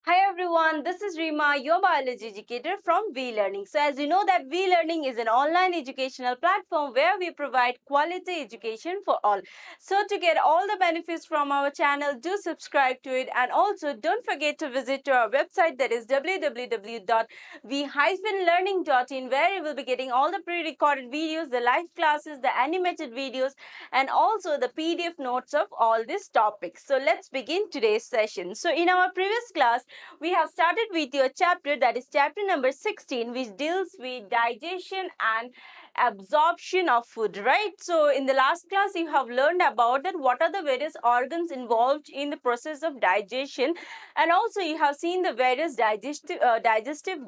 Hi everyone, this is Reema, your biology educator from V-Learning. So as you know that V-Learning is an online educational platform where we provide quality education for all. So to get all the benefits from our channel, do subscribe to it, and also don't forget to visit to our website, that is www.v-learning.in, where you will be getting all the pre-recorded videos, the live classes, the animated videos, and also the PDF notes of all these topics. So let's begin today's session. So in our previous class, we have started with your chapter, that is chapter number 16, which deals with digestion and absorption of food, right? So in the last class you have learned about that what are the various organs involved in the process of digestion, and also you have seen the various digestive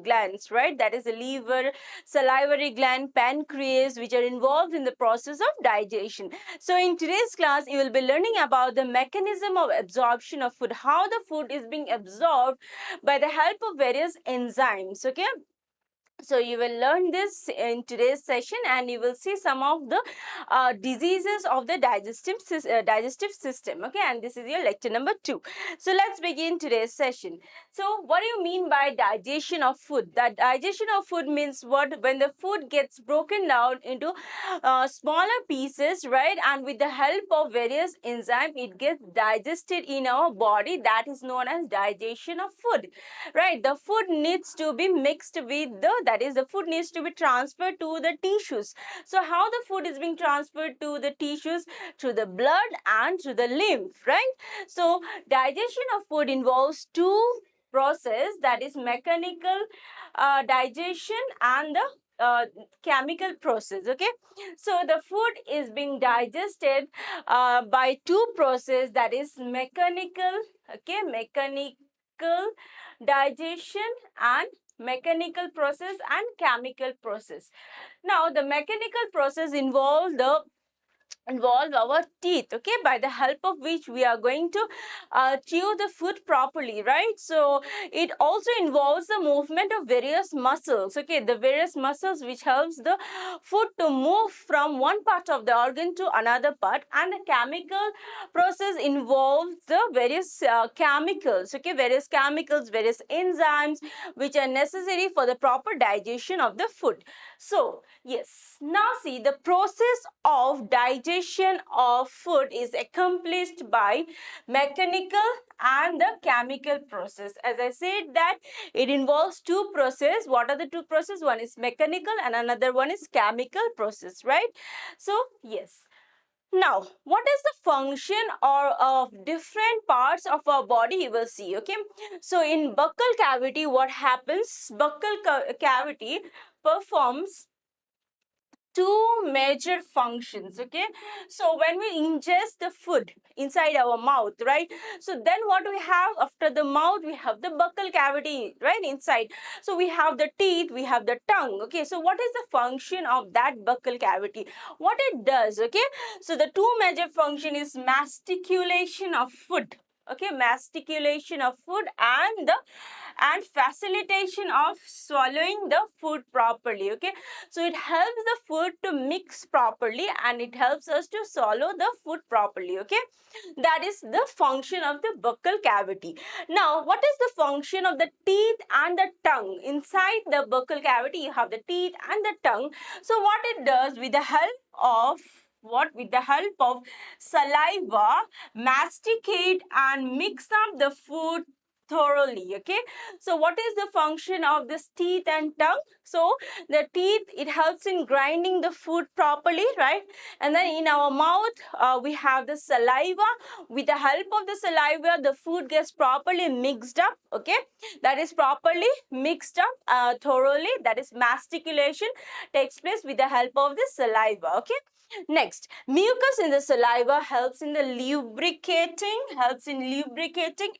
glands, right? That is the liver, salivary gland, pancreas, which are involved in the process of digestion. So in today's class you will be learning about the mechanism of absorption of food, how the food is being absorbed by the help of various enzymes. Okay, so you will learn this in today's session, and you will see some of the diseases of the digestive system. Okay, and this is your lecture number 2. So let's begin today's session. So what do you mean by digestion of food? That digestion of food means what? When the food gets broken down into smaller pieces, right? And with the help of various enzymes, it gets digested in our body. That is known as digestion of food, right? The food needs to be mixed with the food needs to be transferred to the tissues. So how the food is being transferred to the tissues? Through the blood and through the lymph, right? So digestion of food involves two process, that is mechanical digestion and the chemical process. Okay, so the food is being digested by two process, that is mechanical, okay, mechanical digestion and mechanical process and chemical process. Now the mechanical process involve our teeth, okay, by the help of which we are going to chew the food properly, right? So it also involves the movement of various muscles, okay, the various muscles which helps the food to move from one part of the organ to another part. And the chemical process involves the various chemicals, okay, various chemicals, various enzymes which are necessary for the proper digestion of the food. So yes, now see, the process of digestion of food is accomplished by mechanical and the chemical process. As I said that it involves two processes. What are the two processes? One is mechanical and another one is chemical process, right? So yes. Now, what is the function or of different parts of our body? You will see, okay? So in buccal cavity, what happens? Buccal cavity performs two major functions. Okay, so when we ingest the food inside our mouth, right? So then what we have after the mouth? We have the buccal cavity, right, inside. So we have the teeth, we have the tongue. Okay, so what is the function of that buccal cavity? What it does? Okay, so the two major function is masticulation of food, okay, masticulation of food and facilitation of swallowing the food properly. Okay, so it helps the food to mix properly and it helps us to swallow the food properly. Okay, that is the function of the buccal cavity. Now what is the function of the teeth and the tongue? Inside the buccal cavity you have the teeth and the tongue. So what it does, with the help of with the help of saliva, masticate and mix up the food thoroughly. Okay, so what is the function of this teeth and tongue? So the teeth, it helps in grinding the food properly, right? And then in our mouth we have the saliva. With the help of the saliva, the food gets properly mixed up. Okay, that is properly mixed up thoroughly, that is masticulation takes place with the help of the saliva. Okay, next, mucus in the saliva helps in lubricating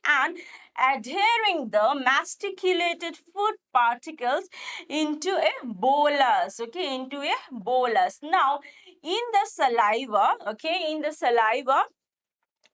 and adhering the masticulated food particles into a bolus. Okay, into a bolus. Now in the saliva, okay, in the saliva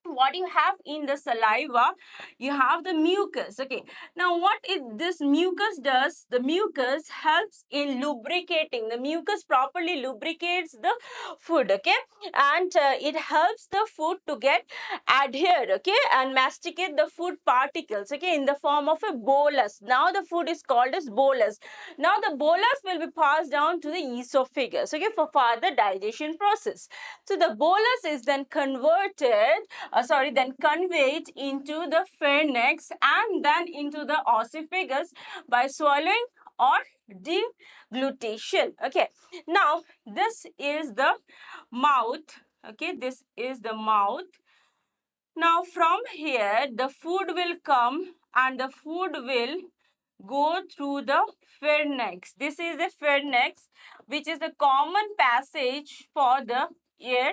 what you have in the saliva, you have the mucus. Okay, now what this mucus does, the mucus helps in lubricating. The mucus properly lubricates the food. Okay, and it helps the food to get adhered, okay, and masticate the food particles, okay, in the form of a bolus. Now the food is called as bolus. Now the bolus will be passed down to the esophagus, okay, for further digestion process. So the bolus is then then conveyed into the pharynx and then into the esophagus by swallowing or deglutition. Okay, now this is the mouth. Okay, this is the mouth. Now from here the food will come and the food will go through the pharynx. This is the pharynx, which is the common passage for the air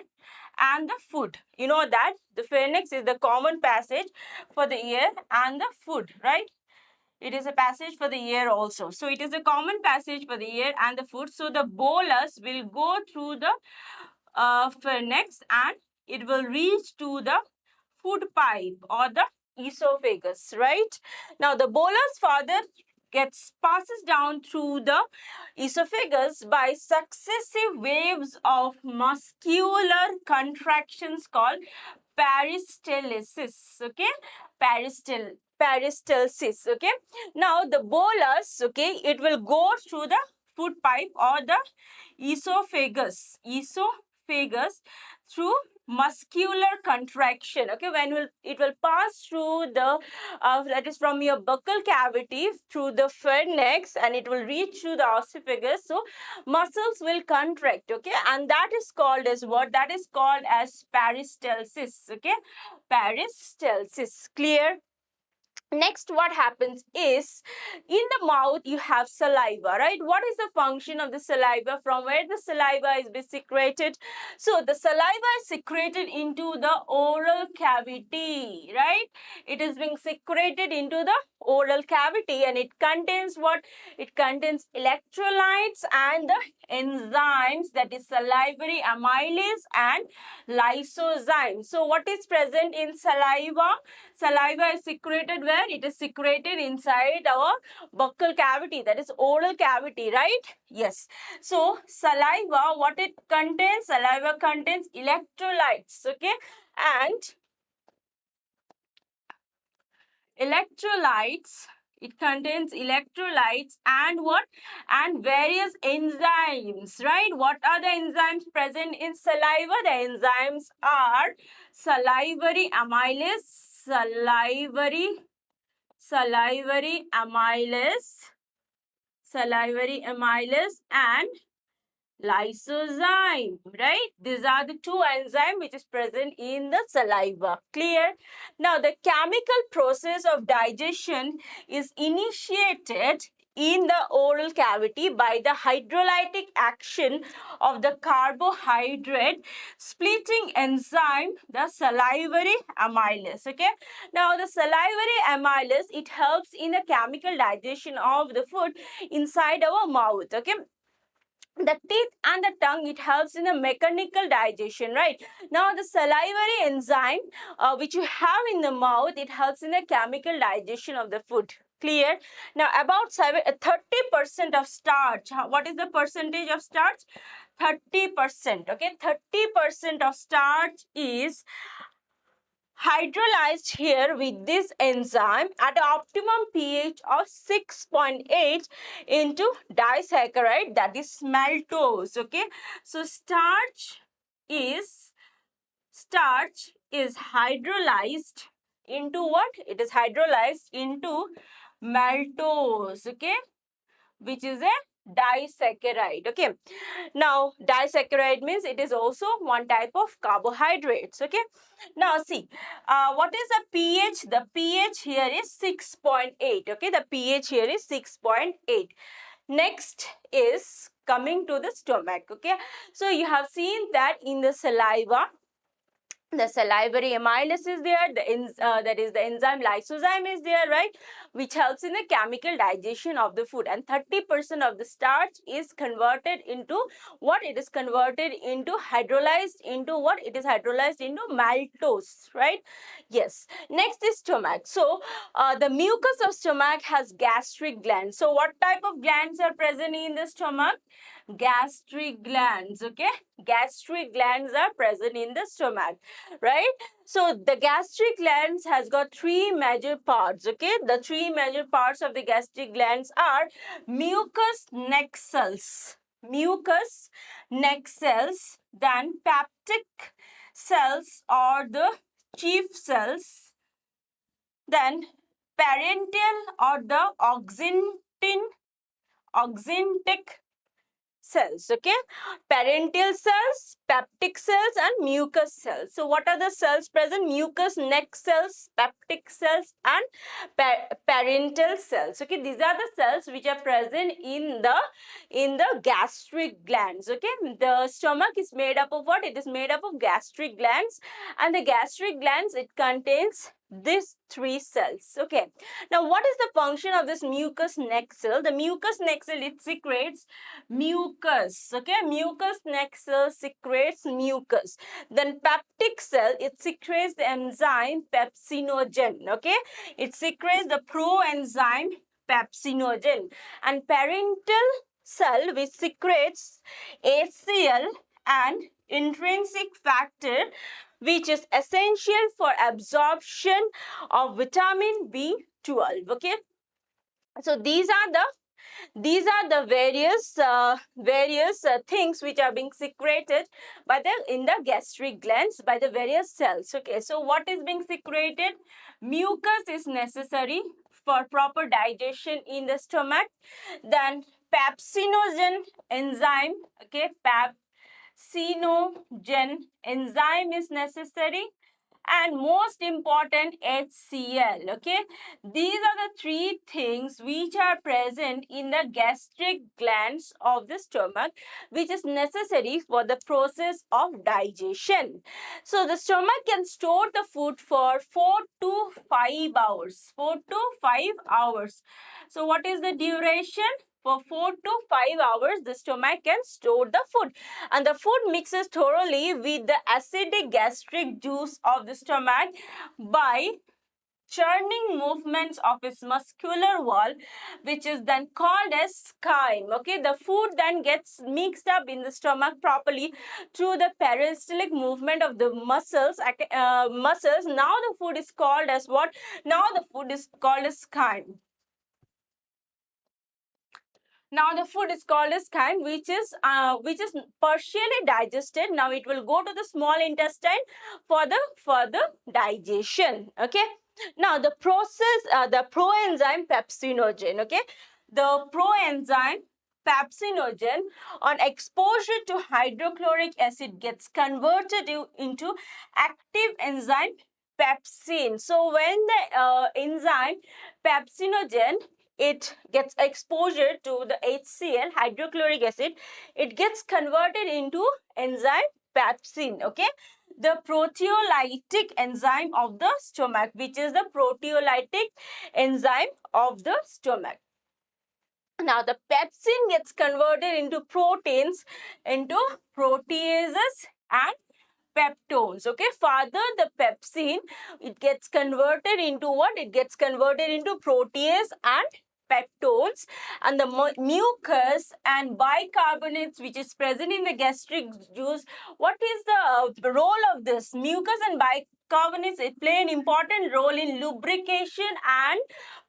and the food. You know that the pharynx is the common passage for the air and the food, right? It is a passage for the air also. So it is a common passage for the air and the food. So the bolus will go through the pharynx and it will reach to the food pipe or the esophagus, right? Now the bolus further passes down through the esophagus by successive waves of muscular contractions called peristalsis. Okay, peristalsis. Okay, now the bolus, okay, it will go through the food pipe or the esophagus through muscular contraction. Okay, it will pass through the that is from your buccal cavity through the pharynx and it will reach to the esophagus. So muscles will contract, okay, and that is called as what? That is called as peristalsis. Okay, peristalsis. Clear? Next, what happens is, in the mouth you have saliva, right? What is the function of the saliva? From where the saliva is being secreted? So the saliva is secreted into the oral cavity, right? It is being secreted into the oral cavity and it contains what? It contains electrolytes and the enzymes, that is salivary amylase and lysozyme. So what is present in saliva? Saliva is secreted where? It is secreted inside our buccal cavity, that is oral cavity, right? Yes. So saliva, what it contains? Saliva contains electrolytes, okay, and electrolytes. It contains electrolytes and what? And various enzymes, right? What are the enzymes present in saliva? The enzymes are salivary amylase, salivary amylase and lysozyme, right? These are the two enzymes which is present in the saliva. Clear? Now the chemical process of digestion is initiated in the oral cavity by the hydrolytic action of the carbohydrate splitting enzyme, the salivary amylase. Okay, now the salivary amylase, it helps in the chemical digestion of the food inside our mouth. Okay, the teeth and the tongue, it helps in the mechanical digestion, right? Now the salivary enzyme which you have in the mouth, it helps in the chemical digestion of the food. Clear? Now about 30% of starch. What is the percentage of starch? 30%. Okay, 30% of starch is hydrolyzed here with this enzyme at an optimum pH of 6.8 into disaccharide, that is maltose. Okay, so starch is hydrolyzed into what? It is hydrolyzed into maltose, okay, which is a disaccharide. Okay, now disaccharide means it is also one type of carbohydrates. Okay, now see what is the pH? The pH here is 6.8. okay, the pH here is 6.8. Next is coming to the stomach. Okay, so you have seen that in the saliva The salivary amylase is there, that is the enzyme lysozyme is there, right, which helps in the chemical digestion of the food. And 30% of the starch is converted into what? It is converted into hydrolyzed into what? It is hydrolyzed into maltose, right? Yes. Next is stomach. So the mucus of stomach has gastric glands. So what type of glands are present in the stomach? Gastric glands. Okay, gastric glands are present in the stomach, right? So the gastric glands has got three major parts. Okay, the three major parts of the gastric glands are mucous neck cells, mucous neck cells, then peptic cells or the chief cells, then parental or the oxyntic cells. Okay, parental cells, peptic cells, and mucus cells. So what are the cells present? Mucous neck cells, peptic cells, and parental cells. Okay, these are the cells which are present in the gastric glands. Okay, the stomach is made up of what? It is made up of gastric glands, and the gastric glands, it contains these three cells. Okay, now what is the function of this mucous neck cell? The mucous neck cell, it secretes mucus. Okay, mucous neck cell secretes mucus. Then peptic cell, it secretes the enzyme pepsinogen. Okay, it secretes the proenzyme pepsinogen. And parental cell, which secretes HCl and intrinsic factor, which is essential for absorption of vitamin B12. Okay, so these are the various things which are being secreted by in the gastric glands by the various cells. Okay, so what is being secreted? Mucus is necessary for proper digestion in the stomach. Then pepsinogen enzyme, okay, pepsinogen enzyme is necessary, and most important, HCl. Okay, these are the three things which are present in the gastric glands of the stomach, which is necessary for the process of digestion. So the stomach can store the food for 4 to 5 hours. 4 to 5 hours. So what is the duration? For 4 to 5 hours, the stomach can store the food, and the food mixes thoroughly with the acidic gastric juice of the stomach by churning movements of its muscular wall, which is then called as chyme. Okay, the food then gets mixed up in the stomach properly through the peristaltic movement of the muscles. Now the food is called as what? Now the food is called as chyme. Now the food is called as chyme, which is partially digested. Now it will go to the small intestine for the further digestion. Okay. Now the process, the proenzyme pepsinogen. Okay, the proenzyme pepsinogen on exposure to hydrochloric acid gets converted into active enzyme pepsin. So when the enzyme pepsinogen, it gets exposure to the HCl, hydrochloric acid, it gets converted into enzyme pepsin. Okay, the proteolytic enzyme of the stomach, which is the proteolytic enzyme of the stomach. Now the pepsin gets converted into proteins, into proteases and peptones. Okay, further the pepsin, it gets converted into what? It gets converted into protease and peptones, and the mucus and bicarbonates which is present in the gastric juice. What is the role of this? Mucus and bicarbonates, it play an important role in lubrication and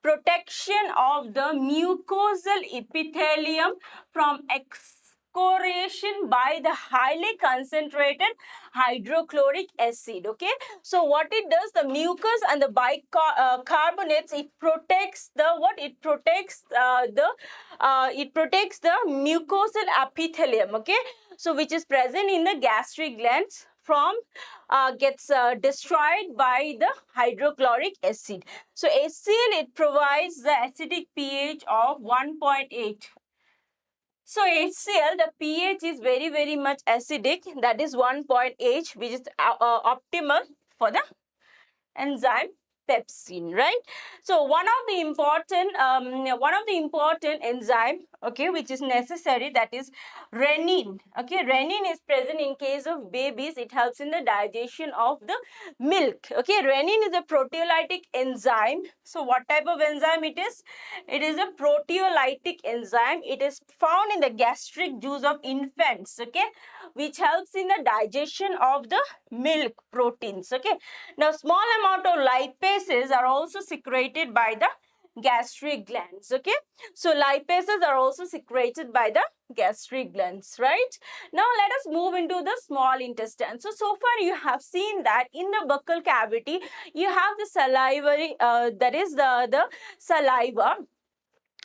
protection of the mucosal epithelium from excoriation by the highly concentrated hydrochloric acid. Okay, so what it does, the mucus and the bicarbonates, it protects the what? It protects the mucosal epithelium. Okay, so which is present in the gastric glands from gets destroyed by the hydrochloric acid. So HCl, it provides the acidic pH of 1.8. So HCl, the pH is very much acidic. That is 1.8, which is optimal for the enzyme pepsin, right? So one of the important enzyme, okay, which is necessary, that is renin. Okay, renin is present in case of babies. It helps in the digestion of the milk. Okay, renin is a proteolytic enzyme. So what type of enzyme it is? It is a proteolytic enzyme. It is found in the gastric juice of infants, okay, which helps in the digestion of the milk proteins. Okay, now small amount of lipases are also secreted by the gastric glands. Okay, so lipases are also secreted by the gastric glands, right? Now let us move into the small intestine. So far you have seen that in the buccal cavity you have the salivary, that is the saliva,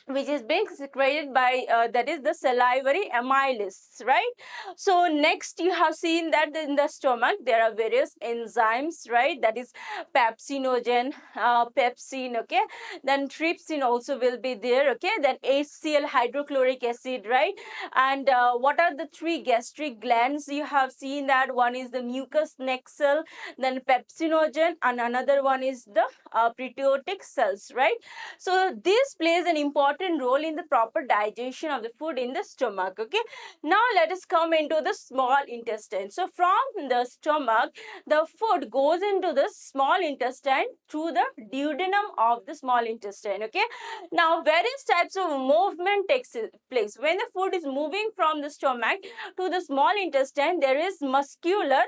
which is being secreted by that is the salivary amylase, right? So next you have seen that in the stomach there are various enzymes, right? That is pepsinogen, pepsin, okay, then trypsin also will be there, okay, then HCl, hydrochloric acid, right? And what are the three gastric glands? You have seen that one is the mucus nexal, then pepsinogen, and another one is the proteotic cells, right? So this plays an important role in the proper digestion of the food in the stomach. Okay. Now let us come into the small intestine. So from the stomach, the food goes into the small intestine through the duodenum of the small intestine. Okay. Now various types of movement takes place. When the food is moving from the stomach to the small intestine, there is muscular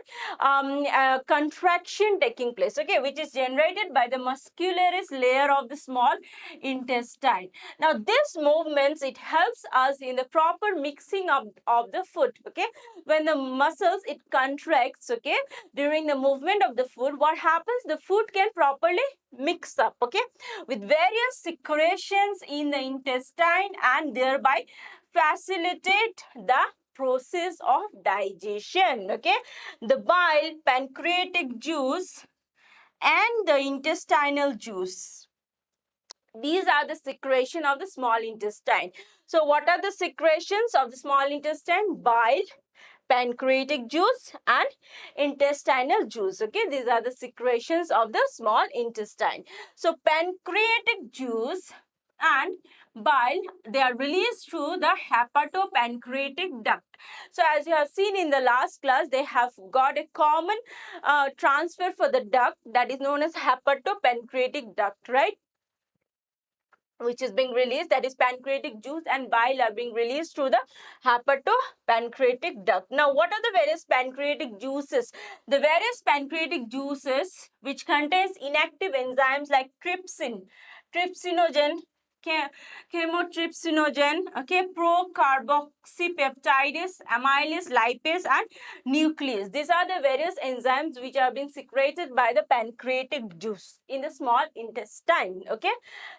contraction taking place. Okay, which is generated by the muscularis layer of the small intestine. Now this movements, it helps us in the proper mixing of the food. Okay, when the muscles it contracts, okay, during the movement of the food, what happens? The food can properly mix up, okay, with various secretions in the intestine and thereby facilitate the process of digestion. Okay, the bile, pancreatic juice, and the intestinal juice, these are the secretion of the small intestine. So what are the secretions of the small intestine? Bile, pancreatic juice, and intestinal juice. Okay, these are the secretions of the small intestine. So pancreatic juice and bile, they are released through the hepatopancreatic duct. So as you have seen in the last class, they have got a common transfer for the duct, that is known as hepatopancreatic duct, right? Which is being released, that is pancreatic juice and bile are being released through the hepatopancreatic duct. Now what are the various pancreatic juices? The various pancreatic juices which contains inactive enzymes like trypsin, trypsinogen, chemotrypsinogen, okay, procarboxypeptidase, amylase, lipase, and nuclease. These are the various enzymes which are being secreted by the pancreatic juice in the small intestine. Okay,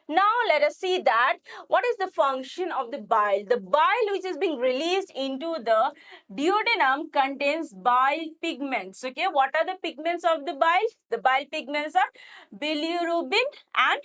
now let us see that what is the function of the bile. The bile which is being released into the duodenum contains bile pigments. Okay, what are the pigments of the bile? The bile pigments are bilirubin and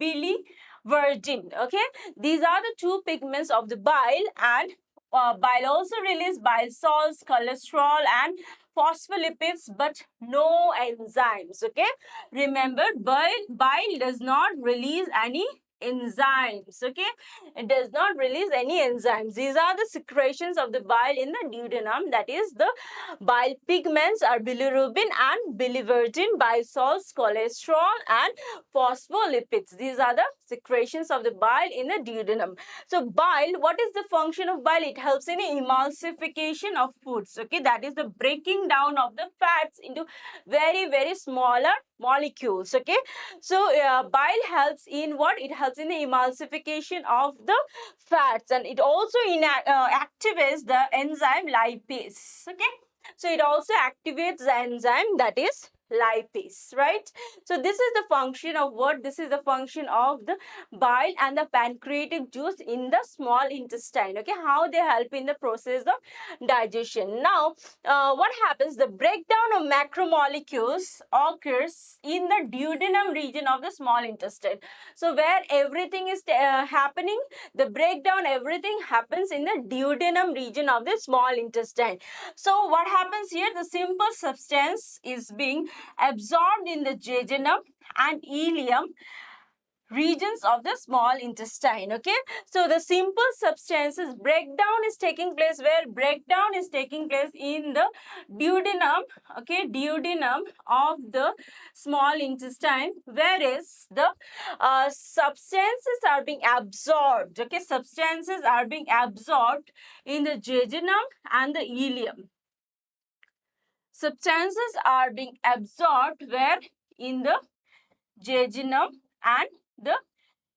biliverdin. Okay, these are the two pigments of the bile, and bile also release bile salts, cholesterol, and phospholipids, but no enzymes. Okay, remember, bile does not release any enzymes. Okay, it does not release any enzymes. These are the secretions of the bile in the duodenum, that is the bile pigments are bilirubin and biliverdin, bile salts, cholesterol, and phospholipids. These are the secretions of the bile in the duodenum. So bile, what is the function of bile? It helps in emulsification of foods. Okay, that is the breaking down of the fats into very smaller molecules. Okay, so bile helps in what? It helps in the emulsification of the fats, and it also activates the enzyme lipase. Okay, so it also activates the enzyme, that is lipase, right? So this is the function of what? This is the function of the bile and the pancreatic juice in the small intestine. Okay, how they help in the process of digestion. Now, what happens? The breakdown of macromolecules occurs in the duodenum region of the small intestine. So where everything is happening, the breakdown, everything happens in the duodenum region of the small intestine. So what happens here? The simple substance is being absorbed in the jejunum and ileum regions of the small intestine. Okay, so the simple substances breakdown is taking place where? Breakdown is taking place in the duodenum. Okay, duodenum of the small intestine, whereas the substances are being absorbed. Okay, substances are being absorbed in the jejunum and the ileum. Substances are being absorbed where? In the jejunum and the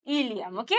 ileum. Okay,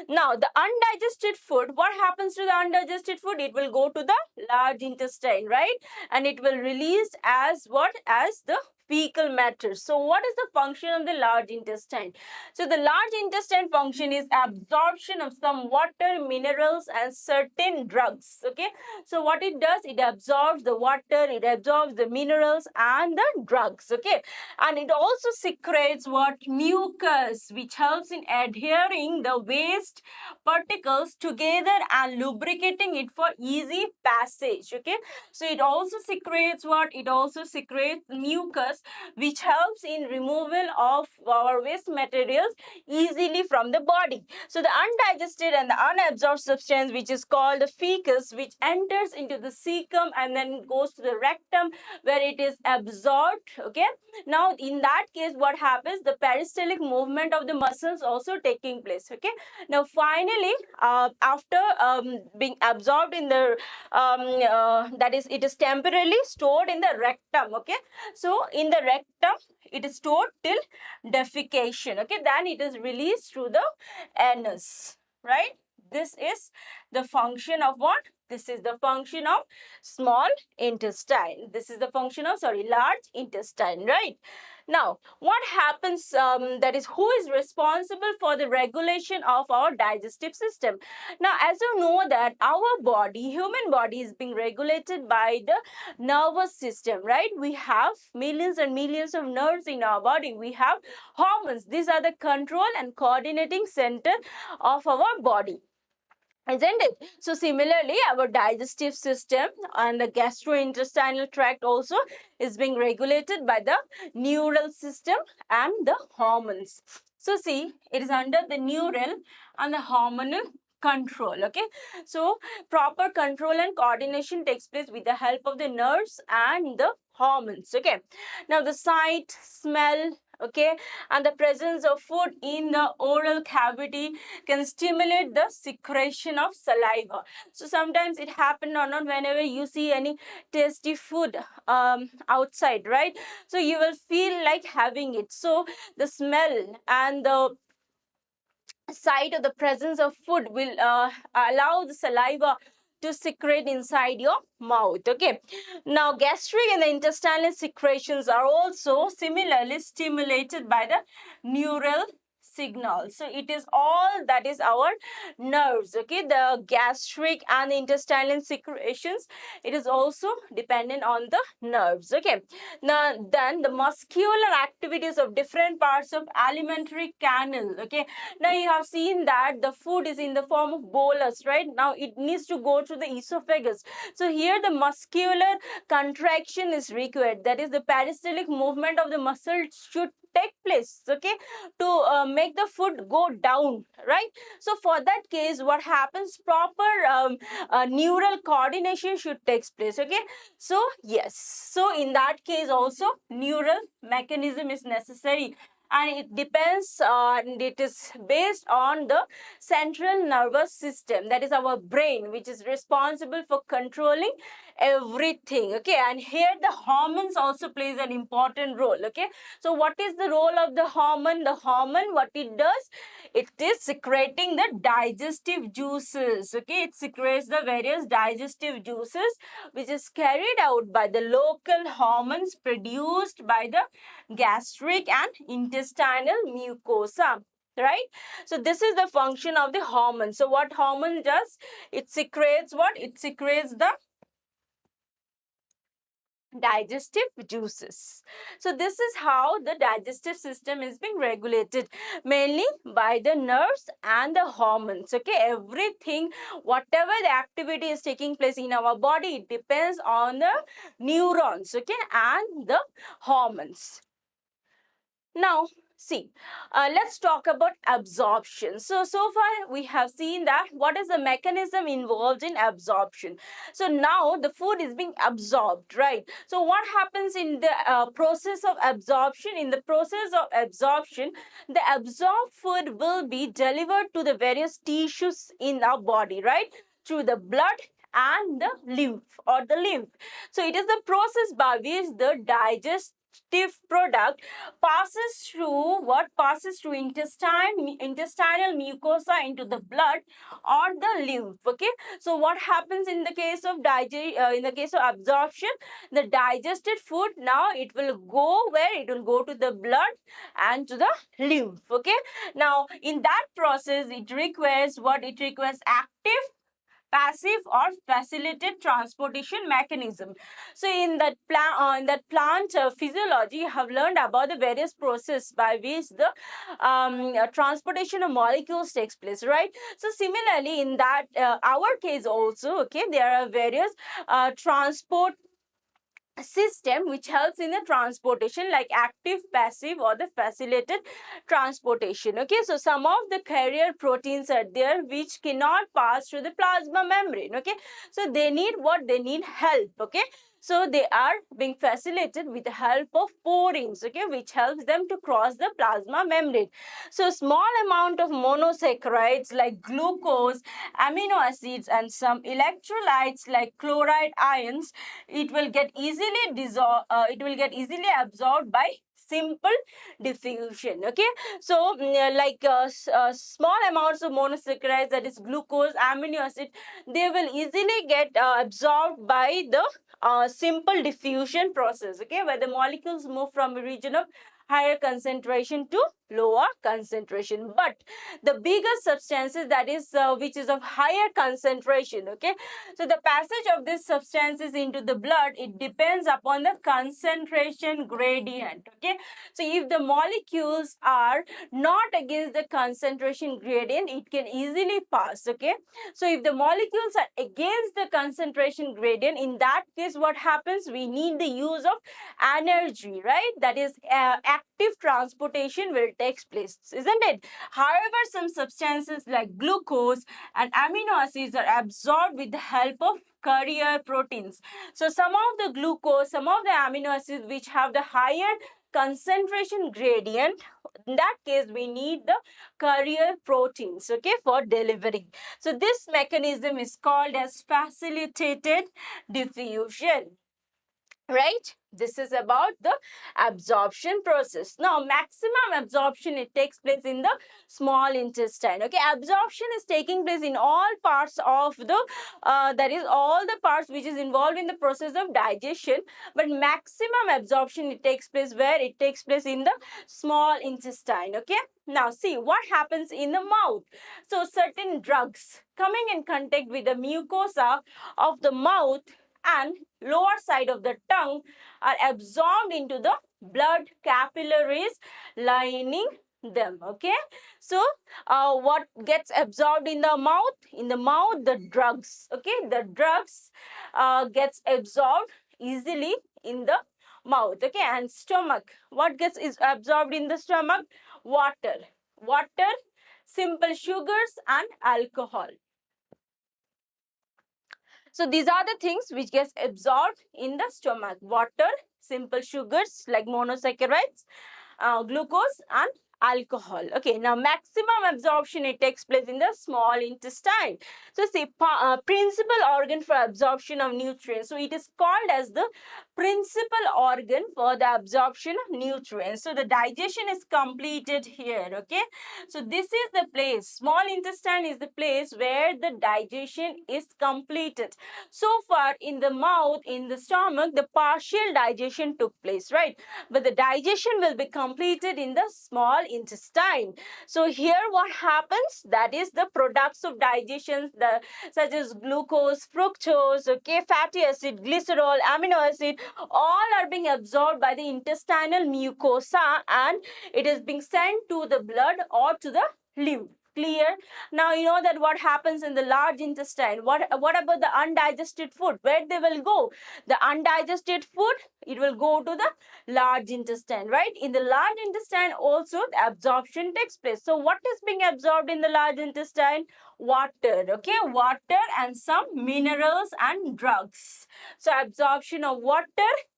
now the undigested food, what happens to the undigested food? It will go to the large intestine, right? And it will release as what? As the fecal matter. So what is the function of the large intestine? So the large intestine function is absorption of some water, minerals and certain drugs. Okay, so what it does, it absorbs the water, it absorbs the minerals and the drugs. Okay, and it also secretes what? Mucus, which helps in adhering the waste particles together and lubricating it for easy passage. Okay, so it also secretes what? It also secretes mucus, which helps in removal of our waste materials easily from the body. So the undigested and the unabsorbed substance, which is called the fecus, which enters into the cecum and then goes to the rectum where it is absorbed. Okay, now in that case, what happens? The peristaltic movement of the muscles also taking place. Okay, now finally, after being absorbed in the that is, it is temporarily stored in the rectum. Okay, so in the rectum it is stored till defecation. Okay, then it is released through the anus, right? This is the function of what? This is the function of small intestine. This is the function of, large intestine, right? Now, what happens, that is, who is responsible for the regulation of our digestive system? Now, as you know that our body, human body is being regulated by the nervous system, right? We have millions and millions of nerves in our body. We have hormones. These are the control and coordinating center of our body, isn't it? So similarly, our digestive system and the gastrointestinal tract also is being regulated by the neural system and the hormones. So see, it is under the neural and the hormonal control. Okay, so proper control and coordination takes place with the help of the nerves and the hormones. Okay, now the sight, smell, okay, and the presence of food in the oral cavity can stimulate the secretion of saliva. So sometimes it happens or not, whenever you see any tasty food outside, right? So you will feel like having it. So the smell and the sight of the presence of food will allow the saliva to secrete inside your mouth. Okay, now gastric and the intestinal secretions are also similarly stimulated by the neural signal. So it is all that is our nerves. Okay, the gastric and the intestinal secretions, it is also dependent on the nerves. Okay, now then the muscular activities of different parts of alimentary canal. Okay, now you have seen that the food is in the form of bolus, right? Now it needs to go to the esophagus. So here the muscular contraction is required, that is the peristaltic movement of the muscle should take place, okay, to make the food go down, right? So for that case, what happens? Proper neural coordination should take place. Okay, so yes, so in that case also neural mechanism is necessary, and it depends and it is based on the central nervous system, that is our brain, which is responsible for controlling everything. Okay, and here the hormones also plays an important role. Okay, so what is the role of the hormone? The hormone, what it does, It is secreting the digestive juices. Okay, it secretes the various digestive juices which is carried out by the local hormones produced by the gastric and intestinal mucosa. Right? So this is the function of the hormone. So what hormone does? It secretes what? It secretes the digestive juices. So this is how the digestive system is being regulated, mainly by the nerves and the hormones. Okay, everything, whatever the activity is taking place in our body, it depends on the neurons, okay, and the hormones. Now, see, let's talk about absorption. So far we have seen that what is the mechanism involved in absorption. So now the food is being absorbed, right? So what happens in the process of absorption? In the process of absorption, the absorbed food will be delivered to the various tissues in our body, right? Through the blood and the lymph. So it is the process by which the digestive product passes through intestinal mucosa into the blood or the lymph. Okay, so what happens in the case of in the case of absorption? The digested food, now it will go where? It will go to the blood and to the lymph. Okay, now in that process it requires what? It requires active, passive or facilitated transportation mechanism. So in that plant physiology, you have learned about the various process by which the transportation of molecules takes place, right? So similarly, in that our case also, okay, there are various transport system which helps in the transportation, like active, passive or the facilitated transportation. Okay, so some of the carrier proteins are there which cannot pass through the plasma membrane. Okay, so they need what? They need help. Okay, so they are being facilitated with the help of porins, okay, which helps them to cross the plasma membrane. So small amount of monosaccharides like glucose, amino acids and some electrolytes like chloride ions, it will get easily absorbed by simple diffusion. Okay, so small amounts of monosaccharides, that is glucose, amino acid, they will easily get absorbed by the simple diffusion process. Okay, where the molecules move from a region of higher concentration to lower concentration. But the bigger substances, that is which is of higher concentration, okay, so the passage of these substances into the blood, it depends upon the concentration gradient. Okay, so if the molecules are not against the concentration gradient, it can easily pass. Okay, so if the molecules are against the concentration gradient, in that case what happens? We need the use of energy, right? That is active transportation will take place, isn't it? However, some substances like glucose and amino acids are absorbed with the help of carrier proteins. So some of the glucose, some of the amino acids which have the higher concentration gradient, in that case we need the carrier proteins, okay, for delivering. So this mechanism is called as facilitated diffusion. Right, this is about the absorption process. Now maximum absorption, it takes place in the small intestine. Okay, absorption is taking place in all parts of the that is all the parts which is involved in the process of digestion, but maximum absorption, it takes place where? It takes place in the small intestine. Okay, now see what happens in the mouth. So certain drugs coming in contact with the mucosa of the mouth and lower side of the tongue are absorbed into the blood capillaries lining them. Okay, so what gets absorbed in the mouth? In the mouth, the drugs. Okay, the drugs gets absorbed easily in the mouth. Okay, and stomach, what gets is absorbed in the stomach? Water, simple sugars and alcohol. So these are the things which gets absorbed in the stomach: water, simple sugars like monosaccharides, glucose and alcohol. Okay, now maximum absorption, it takes place in the small intestine. So see, principal organ for absorption of nutrients. So it is called as the principal organ for the absorption of nutrients. So the digestion is completed here. Okay, so this is the place, small intestine is the place where the digestion is completed. So far in the mouth, in the stomach, the partial digestion took place, right? But the digestion will be completed in the small intestine. So here what happens, that is the products of digestion, such as glucose, fructose, okay, fatty acid, glycerol, amino acid, all are being absorbed by the intestinal mucosa, and it is being sent to the blood or to the lymph. Clear? Now you know that what happens in the large intestine. What about the undigested food? Where they will go? The undigested food, it will go to the large intestine, right? In the large intestine also the absorption takes place. So what is being absorbed in the large intestine? Water, okay, water and some minerals and drugs. So absorption of water,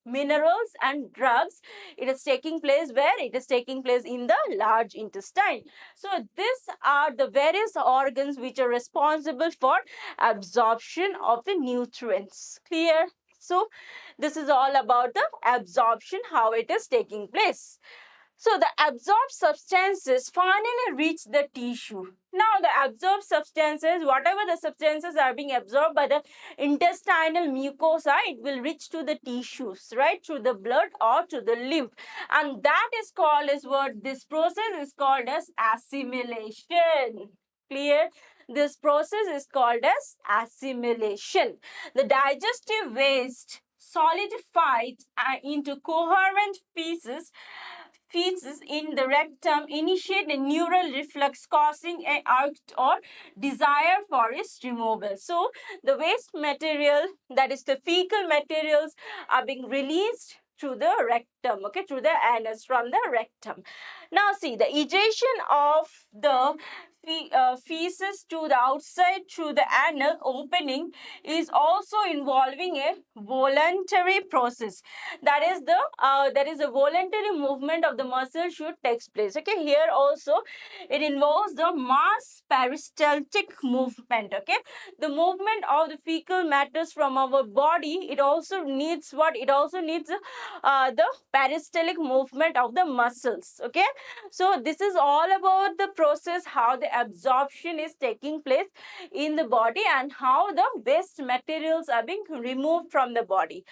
minerals and drugs, it is taking place where? It is taking place in the large intestine. So these are the various organs which are responsible for absorption of the nutrients. Clear? So this is all about the absorption, how it is taking place. So the absorbed substances finally reach the tissue. Now the absorbed substances, whatever the substances are being absorbed by the intestinal mucosa, it will reach to the tissues, right? Through the blood or to the lymph. And that is called as what? This process is called as assimilation. Clear? This process is called as assimilation. The digestive waste solidified into coherent feces in the rectum initiate a neural reflux causing a urge or desire for its removal. So the waste material, that is the fecal materials, are being released through the rectum, okay, through the anus from the rectum. Now see, the ejection of the feces to the outside through the anal opening is also involving a voluntary process. That is a voluntary movement of the muscle should take place. Okay, here also it involves the mass peristaltic movement. Okay, the movement of the fecal matters from our body, it also needs what? It also needs the peristaltic movement of the muscles. Okay, so this is all about the process, how the absorption is taking place in the body and how the waste materials are being removed from the body.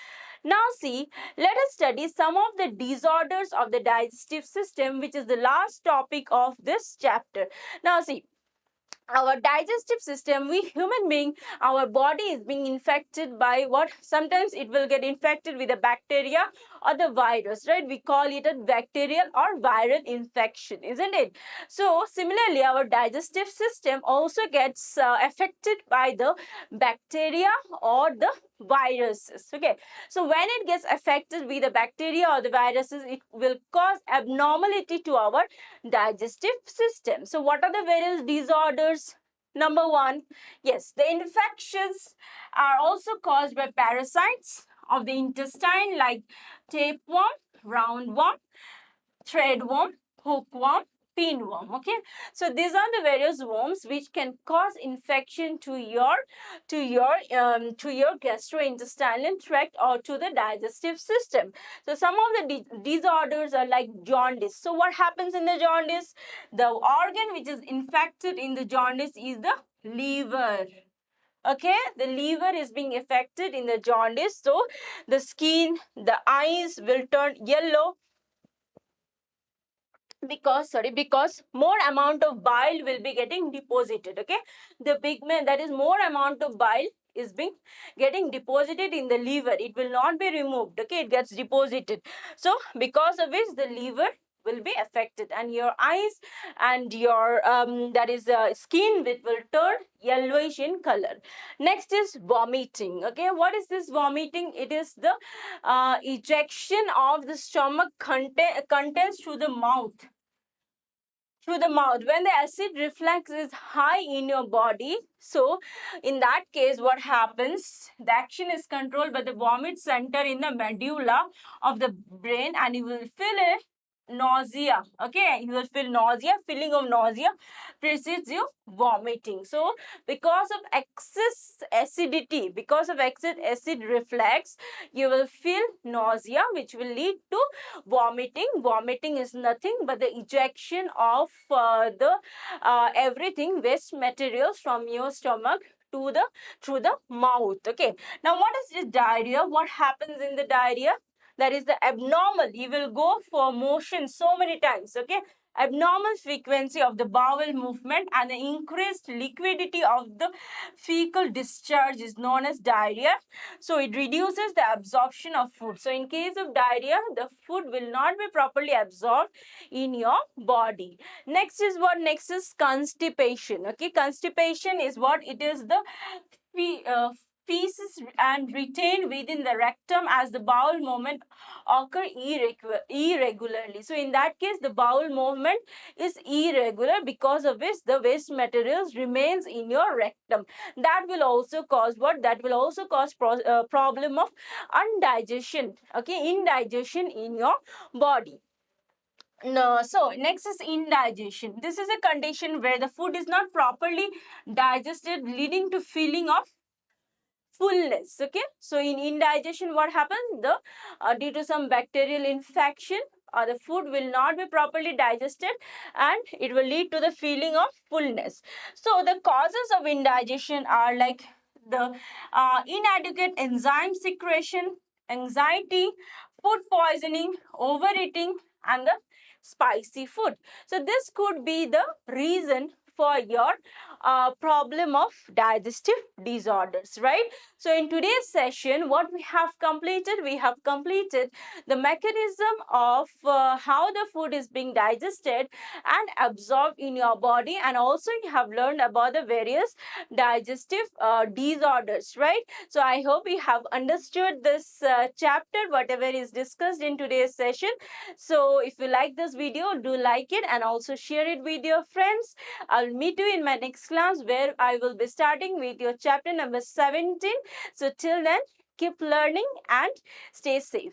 Now see, let us study some of the disorders of the digestive system, which is the last topic of this chapter. Now see, our digestive system, we human being, our body is being infected by what? Sometimes it will get infected with a bacteria or the virus, right? We call it a bacterial or viral infection, isn't it? So similarly, our digestive system also gets affected by the bacteria or the viruses. Okay, so when it gets affected with the bacteria or the viruses, it will cause abnormality to our digestive system. So what are the various disorders? Number one, yes, the infections are also caused by parasites of the intestine like tapeworm, roundworm, threadworm, hookworm, pinworm. Okay, so these are the various worms which can cause infection to your gastrointestinal tract or to the digestive system. So some of the disorders are like jaundice. So what happens in the jaundice? The organ which is infected in the jaundice is the liver. Okay, the liver is being affected in the jaundice. So the skin, the eyes will turn yellow because more amount of bile will be getting deposited. Okay, the pigment, that is more amount of bile is being getting deposited in the liver. It will not be removed. Okay, it gets deposited. So because of which the liver will be affected, and your eyes and your skin, which will turn yellowish in color. Next is vomiting. Okay, what is this vomiting? It is the ejection of the stomach contents through the mouth. When the acid reflux is high in your body, so in that case what happens, the action is controlled by the vomit center in the medulla of the brain, and you will feel it nausea. Okay, you will feel nausea, feeling of nausea precedes you vomiting. So because of excess acidity, because of excess acid reflux, you will feel nausea, which will lead to vomiting. Vomiting is nothing but the ejection of the everything waste materials from your stomach to the through the mouth. Okay, now what is this diarrhea? What happens in the diarrhea? That is the abnormal. You will go for motion so many times. Okay, abnormal frequency of the bowel movement and the increased liquidity of the fecal discharge is known as diarrhea. So it reduces the absorption of food. So in case of diarrhea, the food will not be properly absorbed in your body. Next is what? Next is constipation. Okay, constipation is what? It is the feces and retained within the rectum as the bowel movement occur irregularly. So in that case, the bowel movement is irregular, because of which the waste materials remains in your rectum. That will also cause what? That will also cause problem of indigestion. Okay, indigestion in your body. No, so next is indigestion. This is a condition where the food is not properly digested, leading to feeling of fullness. Okay, so in indigestion, what happens? The due to some bacterial infection, the food will not be properly digested and it will lead to the feeling of fullness. So the causes of indigestion are like the inadequate enzyme secretion, anxiety, food poisoning, overeating, and the spicy food. So this could be the reason for your problem of digestive disorders, right? So in today's session, what we have completed the mechanism of how the food is being digested and absorbed in your body, and also you have learned about the various digestive disorders, right? So I hope you have understood this chapter, whatever is discussed in today's session. So if you like this video, do like it and also share it with your friends. I'll meet you in my next class, where I will be starting with your chapter number 17. So till then, keep learning and stay safe.